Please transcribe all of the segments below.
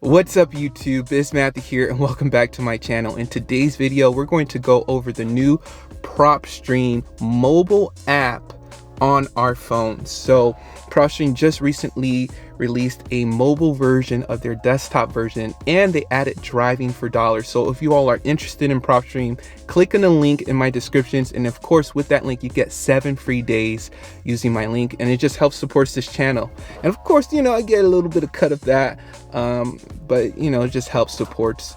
What's up YouTube, it's Matthew here and welcome back to my channel. In today's video, we're going to go over the new Propstream mobile app on our phones. So Propstream just recently released a mobile version of their desktop version and they added driving for dollars. So if you all are interested in Propstream, click on the link in my descriptions, and of course with that link you get 7 free days using my link, and it just helps support this channel. And of course, you know, I get a little bit of cut of that, but you know, it just helps supports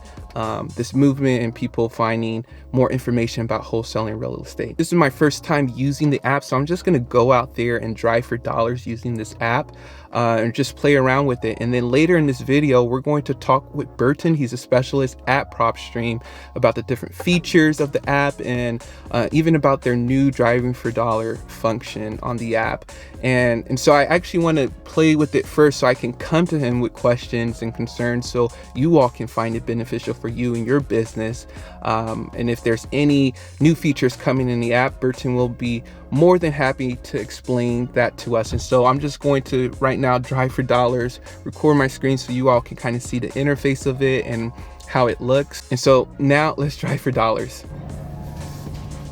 this movement and people finding more information about wholesaling real estate. This is my first time using the app, so I'm just going to go out there and drive for dollars using this app and just play around with it. And then later in this video, we're going to talk with Burton. He's a specialist at Propstream about the different features of the app and even about their new driving for dollar function on the app. And so I actually want to play with it first so I can come to him with questions and concerns so you all can find it beneficial for you and your business. And if there's any new features coming in the app, Burton will be more than happy to explain that to us. And so I'm just going to right now drive for dollars, record my screen so you all can kind of see the interface of it and how it looks. And so now let's drive for dollars.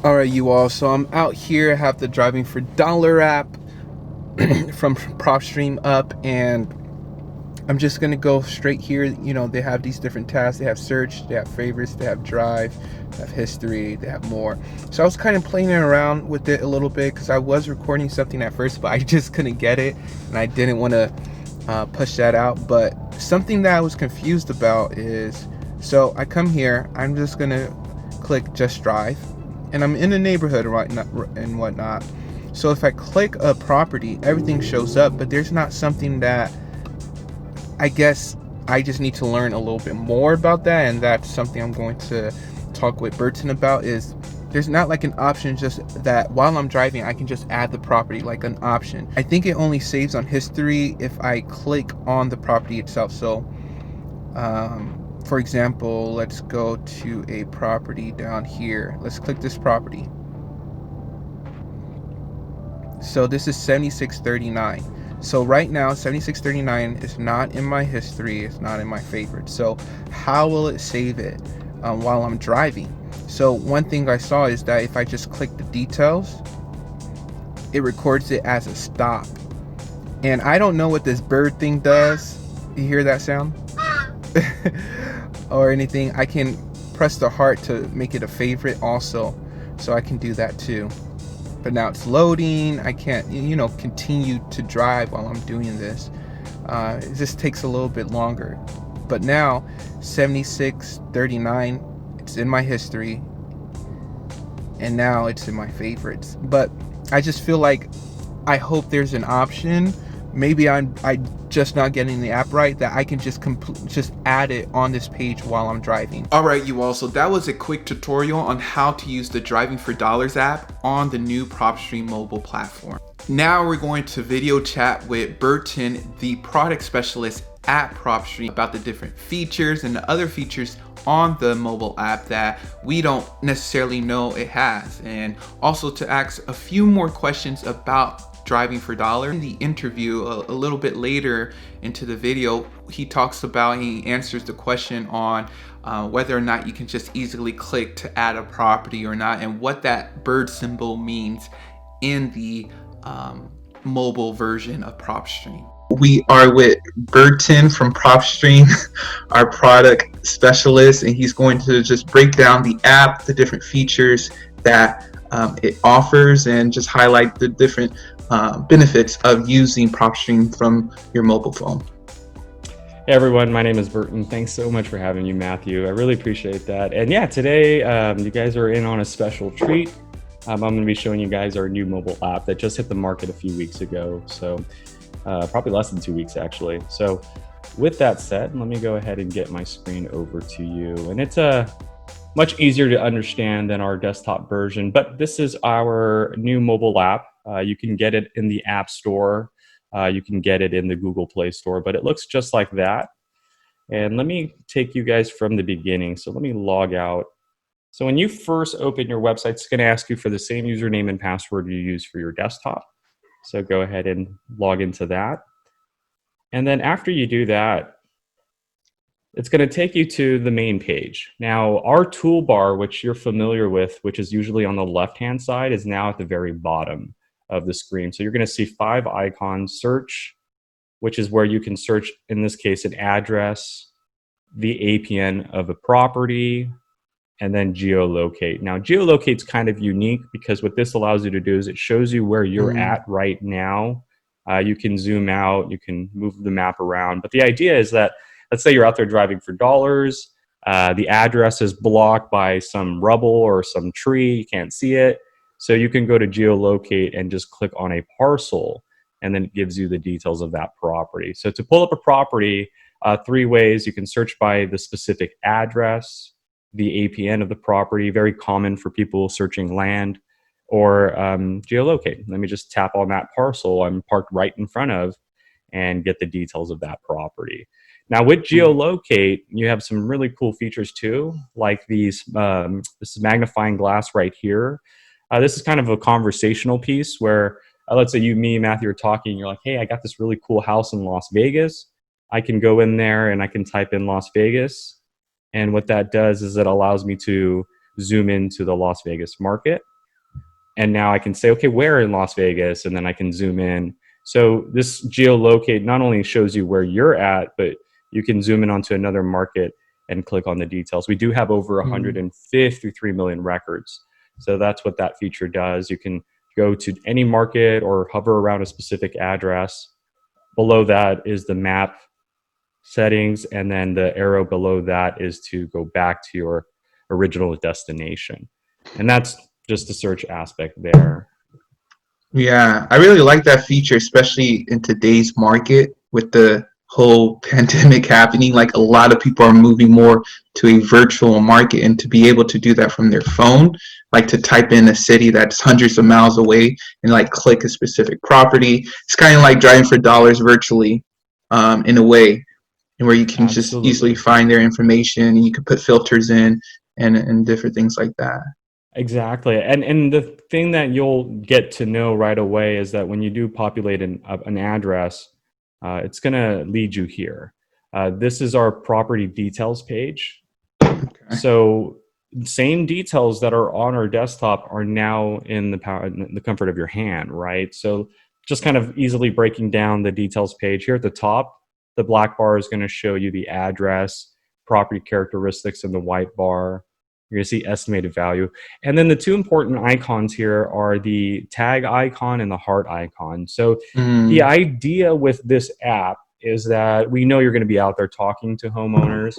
All right, you all, so I'm out here. I have the driving for dollar app from Propstream up, and I'm just gonna go straight here. You know, they have these different tabs. They have search, they have favorites, they have drive, they have history, they have more. So I was kind of playing around with it a little bit because I was recording something at first, but I just couldn't get it, and I didn't want to push that out. But something that I was confused about is, so I come here, I'm just gonna click just drive, and I'm in the neighborhood right now and whatnot. So if I click a property, everything shows up, but there's not something that I guess I just need to learn a little bit more about that, and that's something I'm going to talk with Burton about. Is there's not like an option just that while I'm driving I can just add the property, like an option. I think it only saves on history if I click on the property itself. So for example, let's go to a property down here. Let's click this property. So this is 7639. So right now 7639 is not in my history, it's not in my favorites. So how will it save it while I'm driving? So one thing I saw is that if I just click the details, it records it as a stop. And I don't know what this bird thing does. You hear that sound? Or anything. I can press the heart to make it a favorite also, so I can do that too. But now it's loading. I can't, you know, continue to drive while I'm doing this. It just takes a little bit longer. But now 7639, it's in my history, and now it's in my favorites. But I just feel like I hope there's an option. Maybe I'm just not getting the app right, that I can just add it on this page while I'm driving. All right, you all, so that was a quick tutorial on how to use the Driving for Dollars app on the new Propstream mobile platform. Now we're going to video chat with Burton, the product specialist at Propstream, about the different features and the other features on the mobile app that we don't necessarily know it has, and also to ask a few more questions about driving for dollars. In the interview a little bit later into the video, he answers the question on whether or not you can just easily click to add a property or not, and what that bird symbol means in the mobile version of Propstream. We are with Burton from Propstream, our product specialist, and he's going to just break down the app, the different features that it offers, and just highlight the different benefits of using Propstream from your mobile phone. Hey everyone, my name is Burton. Thanks so much for having me, Matthew. I really appreciate that. And yeah, today you guys are in on a special treat. I'm going to be showing you guys our new mobile app that just hit the market a few weeks ago. So probably less than 2 weeks actually. So with that said, let me go ahead and get my screen over to you. And it's much easier to understand than our desktop version, but this is our new mobile app. You can get it in the App Store. You can get it in the Google Play Store, but it looks just like that. And let me take you guys from the beginning. So let me log out. So when you first open your website, it's going to ask you for the same username and password you use for your desktop. So go ahead and log into that. And then after you do that, It's going to take you to the main page. Now, our toolbar, which you're familiar with, which is usually on the left-hand side, is now at the very bottom of the screen. So you're going to see 5 icons: search, which is where you can search, in this case, an address, the APN of a property, and then geolocate. Now, geolocate's kind of unique because what this allows you to do is it shows you where you're at right now. You can zoom out, you can move the map around. But the idea is that, let's say you're out there driving for dollars, the address is blocked by some rubble or some tree, you can't see it. So you can go to geolocate and just click on a parcel, and then it gives you the details of that property. So to pull up a property, 3 ways. You can search by the specific address, the APN of the property, very common for people searching land, or geolocate. Let me just tap on that parcel I'm parked right in front of and get the details of that property. Now with geolocate, you have some really cool features too, like these this magnifying glass right here. This is kind of a conversational piece where, let's say me, Matthew, are talking. You're like, hey, I got this really cool house in Las Vegas. I can go in there and I can type in Las Vegas. And what that does is it allows me to zoom into the Las Vegas market. And now I can say, okay, where in Las Vegas? And then I can zoom in. So this geolocate not only shows you where you're at, but you can zoom in onto another market and click on the details. We do have over 153 million records. So that's what that feature does. You can go to any market or hover around a specific address. Below that is the map settings, and then the arrow below that is to go back to your original destination. And that's just the search aspect there. Yeah, I really like that feature, especially in today's market with the whole pandemic happening. Like, a lot of people are moving more to a virtual market, and to be able to do that from their phone, like to type in a city that's hundreds of miles away and like click a specific property. It's kind of like driving for dollars virtually, in a way, and where you can just easily find their information, and you can put filters in and different things like that. Exactly. And the thing that you'll get to know right away is that when you do populate an address, it's going to lead you here. This is our property details page. Okay. So same details that are on our desktop are now in the comfort of your hand, right? So just kind of easily breaking down the details page. Here at the top, the black bar is going to show you the address, property characteristics in the white bar. You're going to see estimated value. And then the 2 important icons here are the tag icon and the heart icon. So the idea with this app is that we know you're going to be out there talking to homeowners.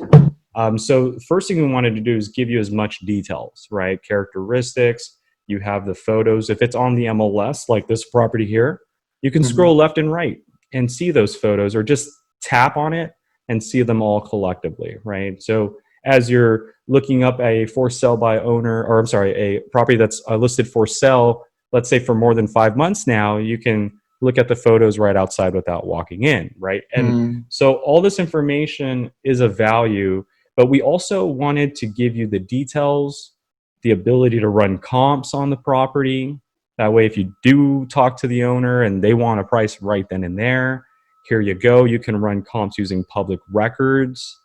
So the first thing we wanted to do is give you as much details, right? Characteristics. You have the photos. If it's on the MLS, like this property here, you can scroll left and right and see those photos, or just tap on it and see them all collectively, right? So as you're looking up a for sale by owner, or I'm sorry, a property that's listed for sale, let's say for more than 5 months now, you can look at the photos right outside without walking in, right? And so all this information is of value, but we also wanted to give you the details, the ability to run comps on the property. That way, if you do talk to the owner and they want a price right then and there, here you go. You can run comps using public records,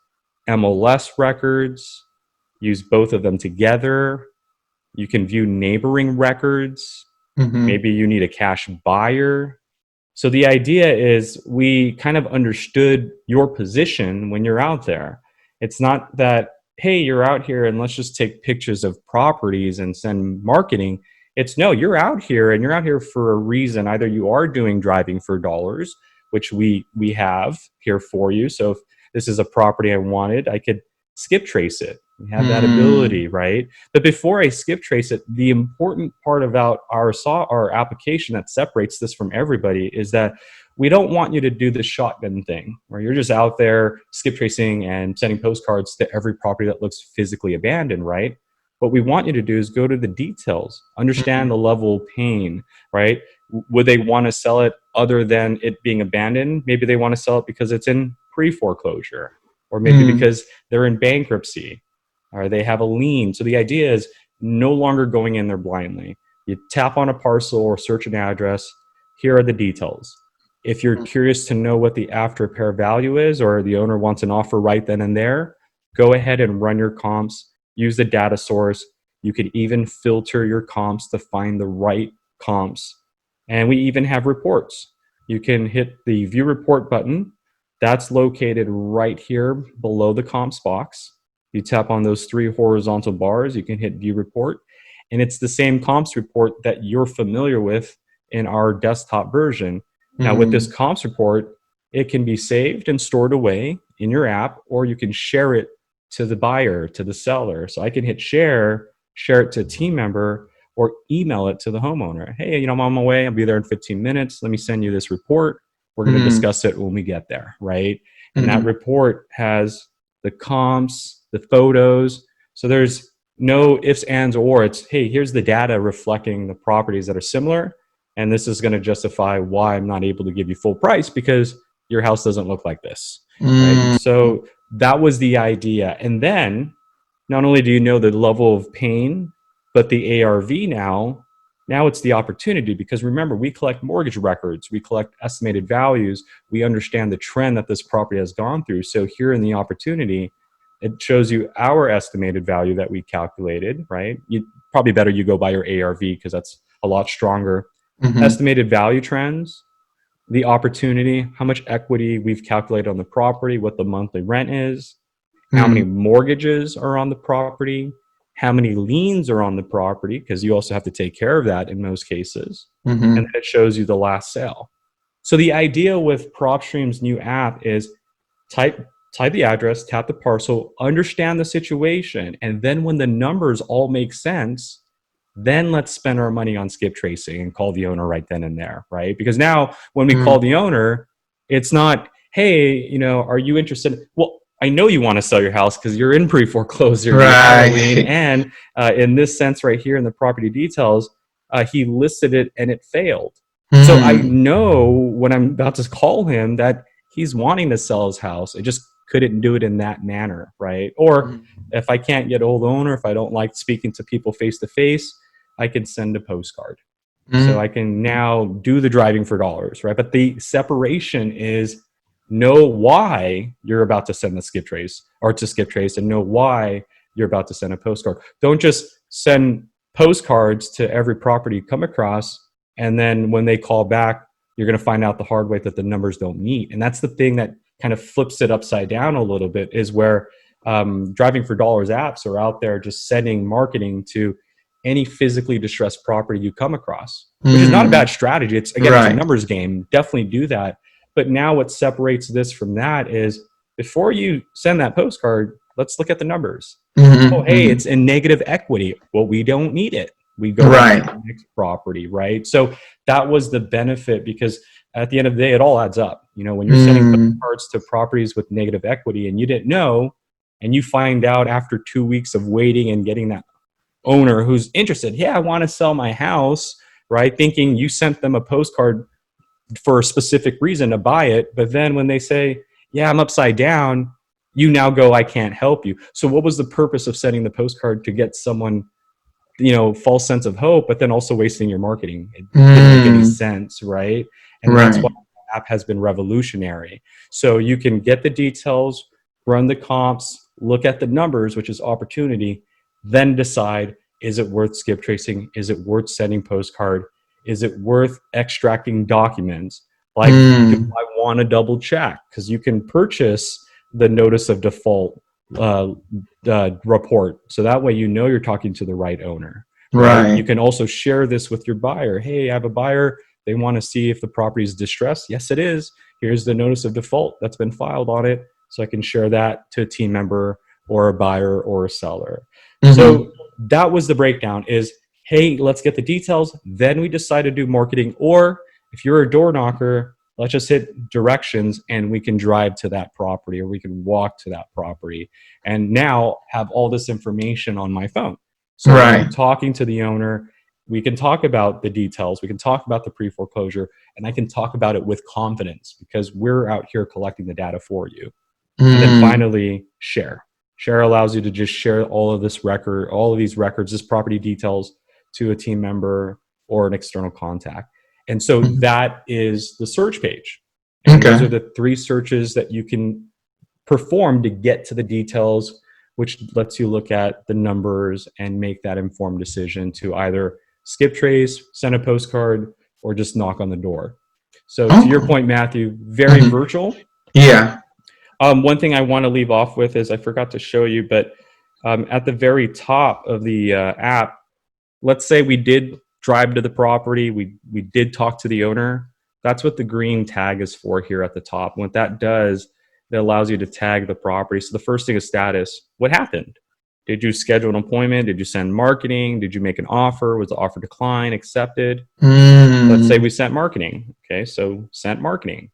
MLS records, use both of them together. You can view neighboring records. Maybe you need a cash buyer. So the idea is we kind of understood your position when you're out there. It's not that, hey, you're out here and let's just take pictures of properties and send marketing. It's no, you're out here and you're out here for a reason. Either you are doing driving for dollars, which we have here for you. So if this is a property I wanted, I could skip trace it. We have that ability, right? But before I skip trace it, the important part about our application that separates this from everybody is that we don't want you to do the shotgun thing where you're just out there skip tracing and sending postcards to every property that looks physically abandoned, right? What we want you to do is go to the details, understand the level of pain, right? Would they want to sell it other than it being abandoned? Maybe they want to sell it because it's in pre-foreclosure, or maybe because they're in bankruptcy, or they have a lien. So the idea is no longer going in there blindly. You tap on a parcel or search an address. Here are the details. If you're curious to know what the after repair value is, or the owner wants an offer right then and there, go ahead and run your comps, use the data source. You could even filter your comps to find the right comps. And we even have reports. You can hit the view report button. That's located right here below the comps box. You tap on those 3 horizontal bars, you can hit view report. And it's the same comps report that you're familiar with in our desktop version. Now, with this comps report, it can be saved and stored away in your app, or you can share it to the buyer, to the seller. So I can hit share it to a team member, or email it to the homeowner. Hey, I'm on my way. I'll be there in 15 minutes. Let me send you this report. We're going to discuss it when we get there, right? And that report has the comps, the photos. So there's no ifs, ands, or. It's, hey, here's the data reflecting the properties that are similar. And this is going to justify why I'm not able to give you full price, because your house doesn't look like this. Right? So that was the idea. And then not only do you know the level of pain, but the ARV now it's the opportunity, because remember, we collect mortgage records, we collect estimated values, we understand the trend that this property has gone through. So here in the opportunity, it shows you our estimated value that we calculated, right? You probably better you go by your ARV, because that's a lot stronger. Estimated value trends, the opportunity, how much equity we've calculated on the property, what the monthly rent is, how many mortgages are on the property, how many liens are on the property, because you also have to take care of that in most cases. And then it shows you the last sale. So the idea with Propstream's new app is type the address, tap the parcel, understand the situation, and then when the numbers all make sense, then let's spend our money on skip tracing and call the owner right then and there, right? Because now when we call the owner, it's not, hey, are you interested? Well, I know you want to sell your house because you're in pre-foreclosure, Right. and in this sense right here in the property details, he listed it and it failed. So I know when I'm about to call him that he's wanting to sell his house. It just couldn't do it in that manner, right? Or if I can't get hold of the owner, if I don't like speaking to people face to face, I can send a postcard. So I can now do the driving for dollars, right? But the separation is know why you're about to send the skip trace, or to skip trace, and know why you're about to send a postcard. Don't just send postcards to every property you come across, and then when they call back, you're going to find out the hard way that the numbers don't meet. And that's the thing that kind of flips it upside down a little bit, is where driving for dollars apps are out there just sending marketing to any physically distressed property you come across, which is not a bad strategy. It's, again, it's a numbers game. Definitely do that. But now what separates this from that is, before you send that postcard, let's look at the numbers. Oh, hey, it's in negative equity. Well, we don't need it. We go to the next property, right? So that was the benefit, because at the end of the day, it all adds up. When you're sending postcards to properties with negative equity and you didn't know, and you find out after 2 weeks of waiting and getting that owner who's interested, yeah, I want to sell my house, right? Thinking you sent them a postcard for a specific reason to buy it. But then when they say, yeah, I'm upside down, you now go, I can't help you. So what was the purpose of sending the postcard? To get someone, false sense of hope, but then also wasting your marketing. It didn't make any sense, right? And that's why the app has been revolutionary. So you can get the details, run the comps, look at the numbers, which is opportunity, then decide, is it worth skip tracing? Is it worth sending postcard? Is it worth extracting documents? Like, do I want to double check? Because you can purchase the notice of default report. So that way you're talking to the right owner. Right? You can also share this with your buyer. Hey, I have a buyer. They want to see if the property is distressed. Yes, it is. Here's the notice of default that's been filed on it. So I can share that to a team member or a buyer or a seller. So that was the breakdown, is, hey, let's get the details. Then we decide to do marketing. Or if you're a door knocker, let's just hit directions and we can drive to that property, or we can walk to that property, and now have all this information on my phone. So when I'm talking to the owner, we can talk about the details. We can talk about the pre-foreclosure, and I can talk about it with confidence, because we're out here collecting the data for you. And then finally, share. Share allows you to just share all of these records, this property details, to a team member or an external contact. And so that is the search page. And those are the 3 searches that you can perform to get to the details, which lets you look at the numbers and make that informed decision to either skip trace, send a postcard, or just knock on the door. So to your point, Matthew, very virtual. Yeah. One thing I want to leave off with is I forgot to show you, but at the very top of the app, let's say we did drive to the property, we did talk to the owner. That's what the green tag is for here at the top. What that does, it allows you to tag the property. So the first thing is status. What happened? Did you schedule an appointment? Did you send marketing? Did you make an offer? Was the offer declined, accepted? Let's say we sent marketing. Okay, so sent marketing.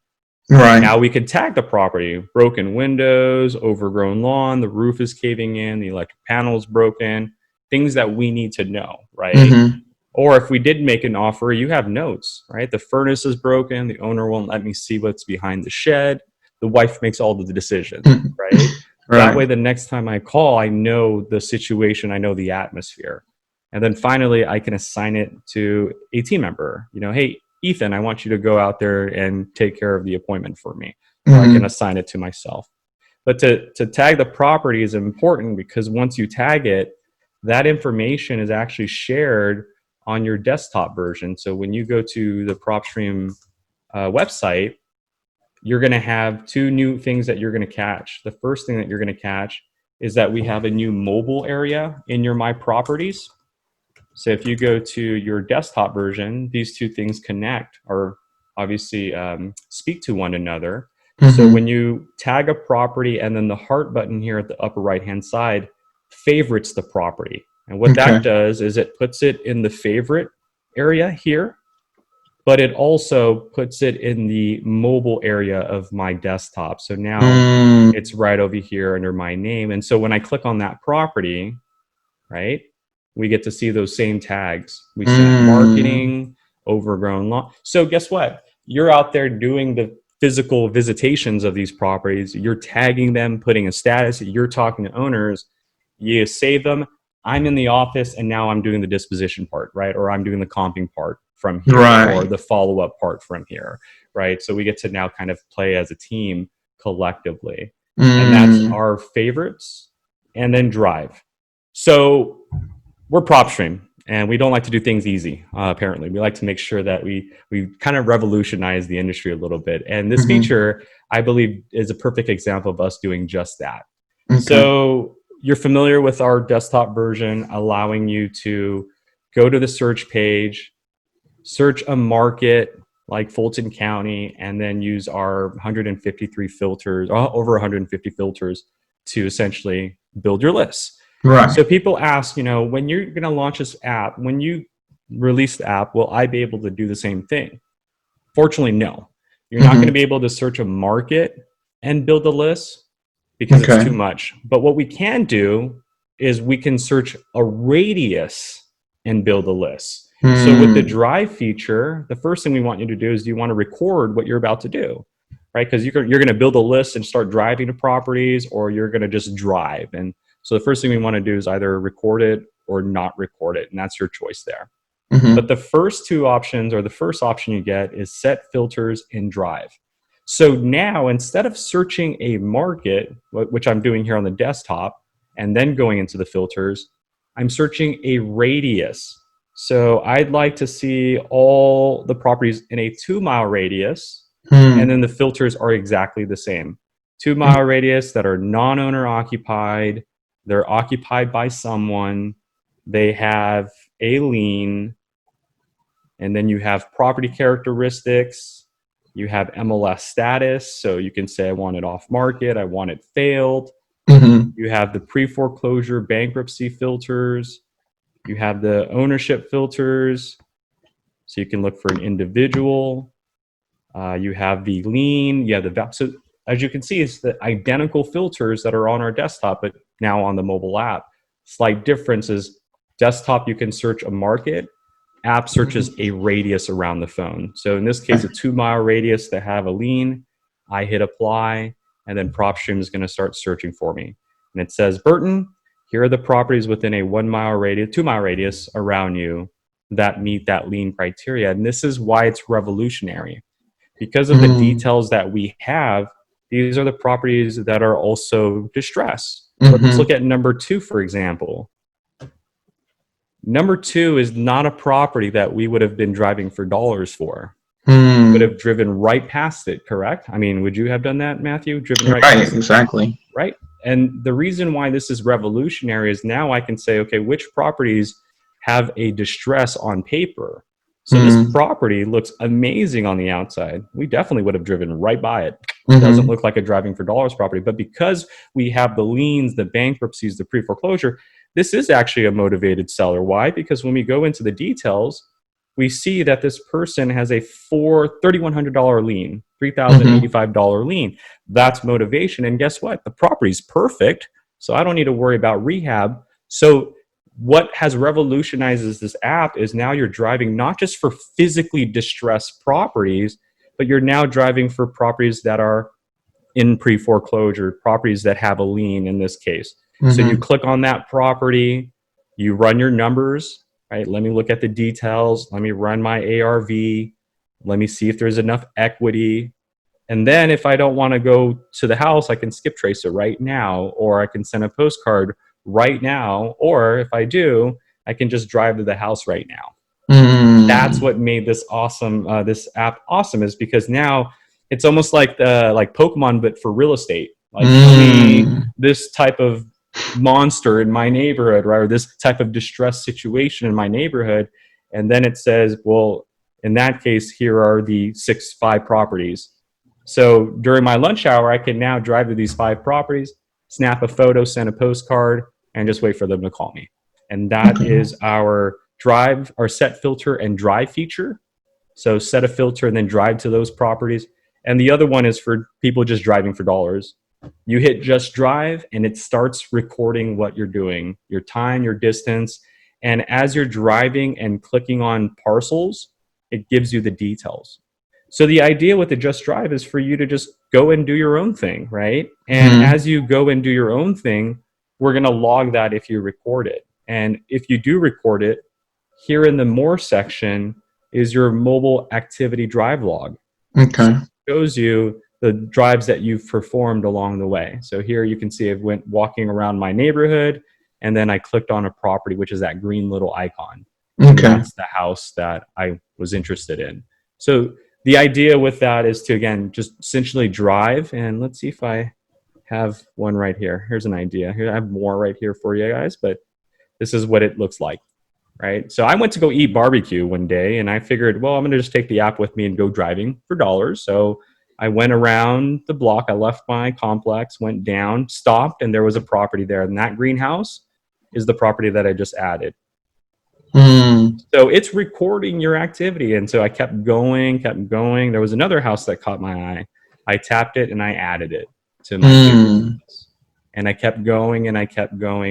Right. Now we could tag the property. Broken windows, overgrown lawn, the roof is caving in, the electric panel is broken, things that we need to know, right? Or if we did make an offer, you have notes, right? The furnace is broken. The owner won't let me see what's behind the shed. The wife makes all of the decisions, right? That way, the next time I call, I know the situation, I know the atmosphere. And then finally, I can assign it to a team member. You know, hey, Ethan, I want you to go out there and take care of the appointment for me. Or I can assign it to myself. But to tag the property is important because once you tag it, that information is actually shared on your desktop version. So when you go to the Propstream website, you're going to have 2 new things that you're going to catch. The first thing that you're going to catch is that we have a new mobile area in your My Properties. So if you go to your desktop version, these 2 things connect or obviously speak to one another. So when you tag a property and then the heart button here at the upper right-hand side favorites the property. And what that does is it puts it in the favorite area here, but it also puts it in the mobile area of my desktop. So now it's right over here under my name. And so when I click on that property, right, we get to see those same tags. We sent marketing, overgrown lawn. So guess what? You're out there doing the physical visitations of these properties. You're tagging them, putting a status. You're talking to owners. You save them. I'm in the office and now I'm doing the disposition part, right? Or I'm doing the comping part from here, or the follow-up part from here, right? So we get to now kind of play as a team collectively. And that's our favorites and then drive. So we're Propstream and we don't like to do things easy, apparently. We like to make sure that we kind of revolutionize the industry a little bit. And this feature, I believe, is a perfect example of us doing just that. So you're familiar with our desktop version, allowing you to go to the search page, search a market like Fulton County, and then use our 153 filters, over 150 filters to essentially build your lists. So people ask, you know, when you're going to launch this app, when you release the app, will I be able to do the same thing? Fortunately, no. You're not going to be able to search a market and build a list because it's too much. But what we can do is we can search a radius and build a list. So with the drive feature, the first thing we want you to do is you want to record what you're about to do, right? Because you're going to build a list and start driving to properties, or you're going to just drive. And so the first thing we want to do is either record it or not record it. And that's your choice there. But the first 2 options, or the first option you get, is set filters in drive. So now instead of searching a market, which I'm doing here on the desktop, and then going into the filters, I'm searching a radius. So I'd like to see all the properties in a 2-mile radius, and then the filters are exactly the same. 2-mile radius that are non-owner occupied, they're occupied by someone, they have a lien, and then you have property characteristics, you have MLS status, so you can say I want it off market, I want it failed. You have the pre-foreclosure bankruptcy filters, you have the ownership filters, so you can look for an individual. You have the lien, you have the so as you can see, it's the identical filters that are on our desktop, but now on the mobile app. Slight difference is desktop, you can search a market, app searches a radius around the phone. So in this case, a 2-mile radius to have a lien. I hit apply, and then Propstream is going to start searching for me. And it says, Burton, here are the properties within a 1-mile radius, 2-mile radius around you. that meet that lien criteria. And this is why it's revolutionary. Because of the details that we have, these are the properties that are also distressed. Let's look at number 2, for example. Number 2 is not a property that we would have been driving for dollars for. We would have driven right past it, correct? I mean, would you have done that, Matthew? Driven right past it? Exactly. Right. And the reason why this is revolutionary is now I can say, okay, which properties have a distress on paper? So this property looks amazing on the outside. We definitely would have driven right by it. It doesn't look like a driving for dollars property. But because we have the liens, the bankruptcies, the pre-foreclosure, this is actually a motivated seller. Why? Because when we go into the details, we see that this person has a $3,100 lien, $3,085 lien. That's motivation. And guess what? The property's perfect, so I don't need to worry about rehab. So what has revolutionized this app is now you're driving not just for physically distressed properties, but you're now driving for properties that are in pre-foreclosure, properties that have a lien in this case. So you click on that property, you run your numbers, right? Let me look at the details. Let me run my ARV. Let me see if there's enough equity. And then if I don't want to go to the house, I can skip trace it right now, or I can send a postcard right now. Or if I do, I can just drive to the house right now. That's what made this awesome, this app awesome, is because now it's almost like Pokemon, but for real estate. Like show me this type of monster in my neighborhood, right? Or this type of distress situation in my neighborhood. And then it says, well, in that case, here are the 5 properties. So during my lunch hour, I can now drive to these 5 properties, snap a photo, send a postcard, and just wait for them to call me. And that is our drive, our set filter and drive feature. So set a filter and then drive to those properties. And the other one is for people just driving for dollars. You hit just drive and it starts recording what you're doing, your time, your distance. And as you're driving and clicking on parcels, it gives you the details. So the idea with the just drive is for you to just go and do your own thing, right? And as you go and do your own thing, we're going to log that if you record it. And if you do record it, here in the more section is your mobile activity drive log. Okay. So it shows you the drives that you've performed along the way. So here you can see I went walking around my neighborhood, and then I clicked on a property, which is that green little icon. And that's the house that I was interested in. So the idea with that is to, again, just essentially drive. And let's see if I have one right here. Here's an idea. Here I have more right here for you guys, but this is what it looks like, right? So I went to go eat barbecue one day, and I figured, well, I'm going to just take the app with me and go driving for dollars. So I went around the block. I left my complex, went down, stopped, and there was a property there. And that greenhouse is the property that I just added. So it's recording your activity. And so I kept going. There was another house that caught my eye. I tapped it and I added it to my favorites. And I kept going,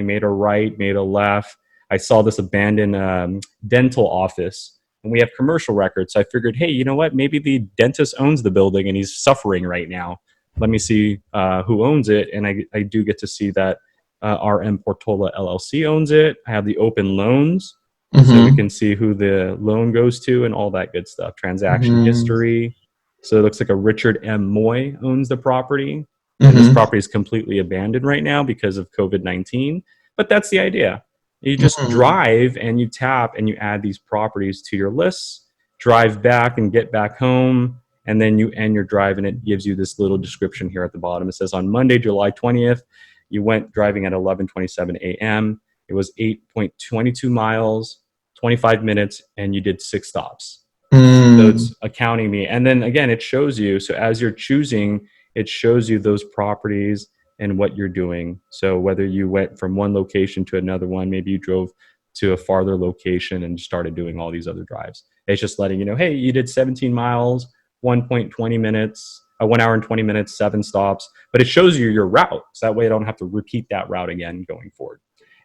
made a right, made a left. I saw this abandoned dental office. And we have commercial records. So I figured, hey, you know what? Maybe the dentist owns the building and he's suffering right now. Let me see who owns it. And I do get to see that RM Portola LLC owns it. I have the open loans. So we can see who the loan goes to and all that good stuff. Transaction history. So it looks like a Richard M. Moy owns the property. And this property is completely abandoned right now because of COVID-19. But that's the idea. You just drive and you tap and you add these properties to your lists, drive back and get back home, and then you end your drive and it gives you this little description here at the bottom. It says on Monday, July 20th, you went driving at 11:27 a.m. It was 8.22 miles, 25 minutes, and you did 6 stops. So it's accounting me. And then again, it shows you. So as you're choosing, it shows you those properties and what you're doing. So whether you went from one location to another one, maybe you drove to a farther location and started doing all these other drives. It's just letting you know, hey, you did 17 miles, 1.20 minutes, 1 hour and 20 minutes, 7 stops. But it shows you your route. So that way I don't have to repeat that route again going forward.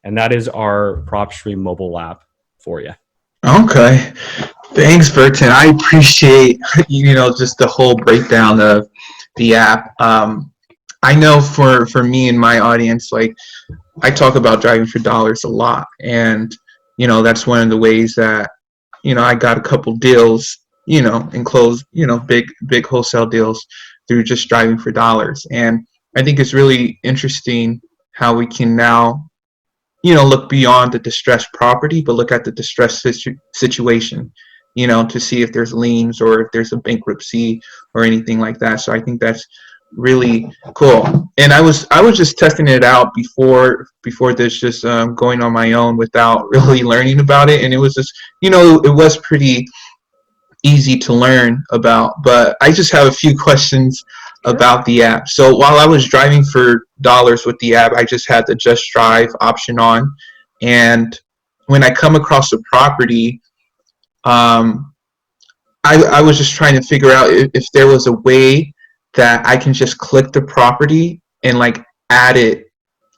And that is our Propstream mobile app for you. Okay. Thanks, Burton. I appreciate, just the whole breakdown of the app. I know for me and my audience, like, I talk about driving for dollars a lot. And, that's one of the ways that I got a couple deals, and closed, big wholesale deals through just driving for dollars. And I think it's really interesting how we can now, look beyond the distressed property, but look at the distressed situation, to see if there's liens or if there's a bankruptcy or anything like that. So I think that's really cool. And I was just testing it out before this, just going on my own without really learning about it. And it was just, it was pretty easy to learn about. But I just have a few questions Sure. about the app. So while I was driving for dollars with the app, I just had the just drive option on. And when I come across a property, um, I was just trying to figure out if there was a way that I can just click the property and like add it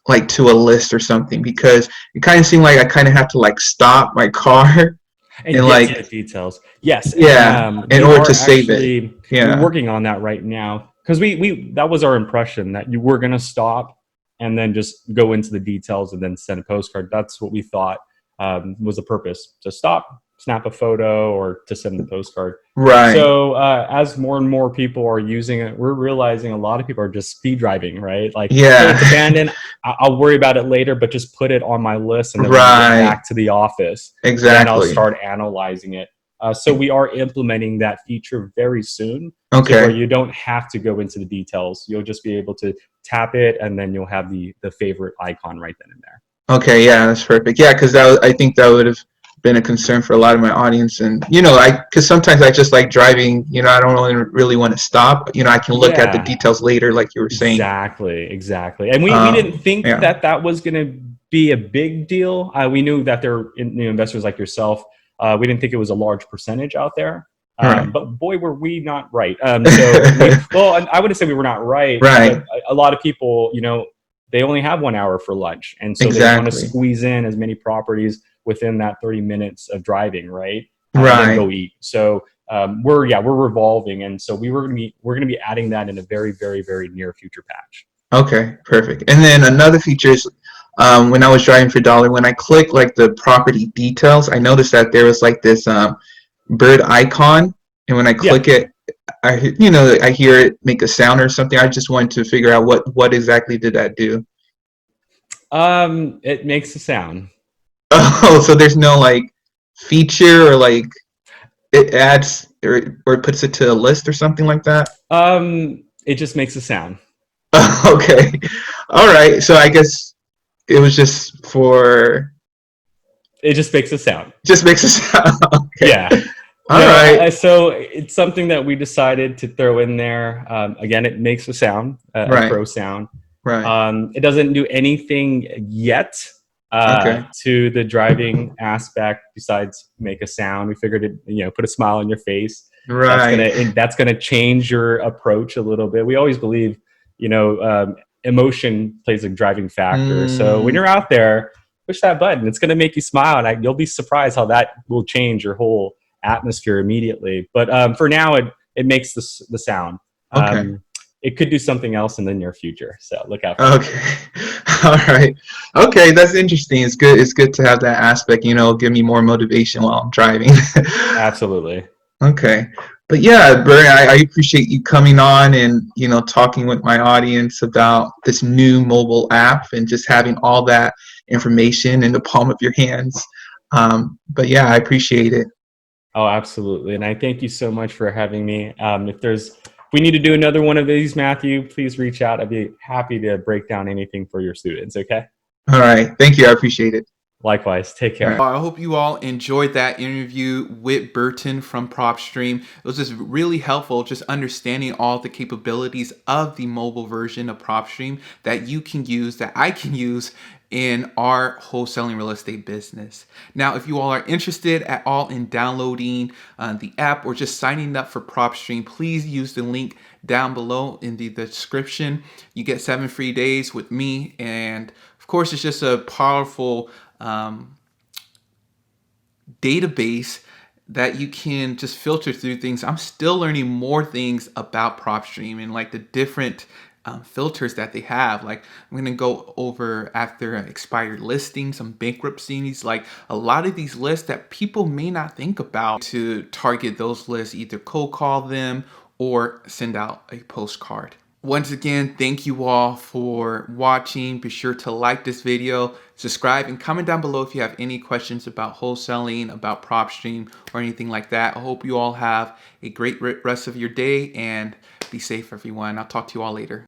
like to a list or something, because it kind of seemed like I kind of have to like stop my car And and get to like, the details. Yes, and yeah, in we order are to save it. actually we're Yeah. working on that right now because we that was our impression that you were going to stop and then just go into the details and then send a postcard. That's what we thought was the purpose, to stop, snap a photo, or to send the postcard. Right. So as more and more people are using it, we're realizing a lot of people are just speed driving, right? Like, hey, Yeah. it's abandoned. I'll worry about it later, but just put it on my list, and then when I get Right. back to the office, then I'll Exactly. start analyzing it. So we are implementing that feature very soon, to where Okay. you don't have to go into the details. You'll just be able to tap it, and then you'll have the favorite icon right then and there. Okay. Yeah, that's perfect. Yeah, because I think that would have been a concern for a lot of my audience. And because sometimes I just like driving. I don't really want to stop. I can look at the Yeah, details later, like you were saying. exactly. And we didn't think Yeah. that that was going to be a big deal. We knew that there were investors like yourself. We didn't think it was a large percentage out there. Right. But boy, were we not right. Well, I wouldn't say we were not right, but Right. a lot of people, they only have 1 hour for lunch. And so they want to Exactly. squeeze in as many properties within that 30 minutes of driving, right? And then Right. go eat. So we're revolving. And so we're going to be adding that in a very, very, very near future patch. Okay. Perfect. And then another feature is, when I was driving for dollar, when I click like the property details, I noticed that there was like this bird icon, and when I Yeah. click it, I hear it make a sound or something. I just wanted to figure out what exactly did that do. It makes a sound. Oh, so there's no like feature, or like it adds, or it puts it to a list or something like that. It just makes a sound. Okay. All right. So I guess it was It just makes a sound. just makes a sound. Okay. Yeah. All right. So it's something that we decided to throw in there. Again, it makes a sound, a Right. crow sound. Right. It doesn't do anything yet Okay. to the driving aspect besides make a sound. We figured it, put a smile on your face. Right. That's gonna change your approach a little bit. We always believe, emotion plays a driving factor. So when Mm, you're out there, push that button. It's gonna make you smile, and you'll be surprised how that will change your whole atmosphere immediately. But for now, it makes the sound. okay. It could do something else in the near future, so look out for that. Okay. All right. Okay, that's interesting. It's good. It's good to have that aspect, give me more motivation while I'm driving. Absolutely. Okay. But yeah, Barry, I appreciate you coming on and, talking with my audience about this new mobile app and just having all that information in the palm of your hands. But yeah, I appreciate it. Oh, absolutely. And I thank you so much for having me. If we need to do another one of these, Matthew, please reach out. I'd be happy to break down anything for your students. Okay. All right. Thank you. I appreciate it. Likewise. Take All care. right. I hope you all enjoyed that interview with Burton from Propstream. It was just really helpful, just understanding all the capabilities of the mobile version of Propstream that you can use, that I can use in our wholesaling real estate business. Now, if you all are interested at all in downloading the app or just signing up for Propstream, please use the link down below in the description. You get 7 free days with me, and of course, it's just a powerful database that you can just filter through things. I'm still learning more things about Propstream and like the different filters that they have. Like, I'm gonna go over after expired listings, some bankruptcies, like a lot of these lists that people may not think about to target those lists, either cold call them or send out a postcard. Once again, thank you all for watching. Be sure to like this video, subscribe, and comment down below if you have any questions about wholesaling, about Propstream, or anything like that. I hope you all have a great rest of your day, and be safe, everyone. I'll talk to you all later.